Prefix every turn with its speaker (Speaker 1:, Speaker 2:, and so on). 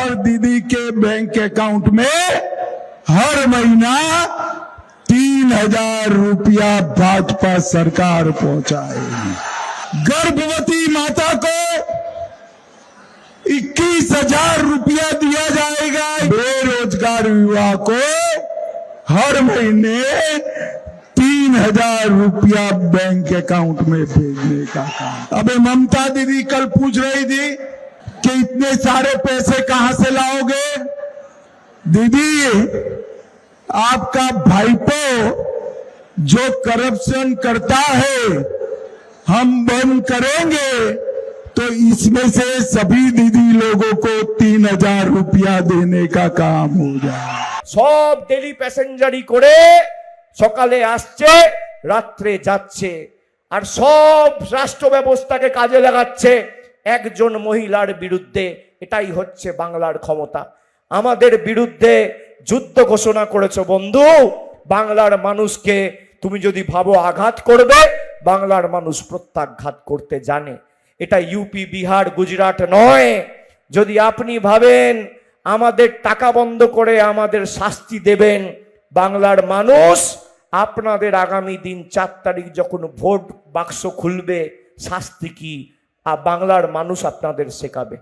Speaker 1: और दीदी के बैंक अकाउंट में हर महीना 3,000 रुपया भाजपा सरकार पहुंचाएगी। गर्भवती माता को 21,000 रुपया दिया जाएगा। बेरोजगार युवा को हर महीने 3,000 रुपया बैंक अकाउंट में भेजने का काम। अबे ममता दीदी कल पूछ रही थी कि इतने सारे पैसे कहां से लाओगे। दीदी, आपका भाईपो जो करप्शन करता है हम बंद करेंगे तो इसमें से सभी दीदी लोगों को 3,000 रुपया देने का काम हो जाए।
Speaker 2: सब डेली पैसेंजारी करे সকালে আসছে রাত্রে যাচ্ছে আর সব রাষ্ট্র ব্যবস্থাকে কাজে লাগাচ্ছে একজন মহিলার বিরুদ্ধে। এটাই হচ্ছে বাংলার ক্ষমতা। আমাদের বিরুদ্ধে যুদ্ধ ঘোষণা করেছো বন্ধু। বাংলার মানুষকে তুমি যদি ভাবো আঘাত করবে, বাংলার মানুষ প্রত্যাঘাত করতে জানে। এটা ইউপি, বিহার, গুজরাট নয়। যদি আপনি ভাবেন আমাদের টাকা বন্ধ করে আমাদের শাস্তি দেবেন, বাংলার মানুষ আপনাদের আগামী দিন 4 তারিখ যখন ভোট বাক্স খুলবে শাস্তি কি বাংলার মানুষ আপনাদের শেখাবে।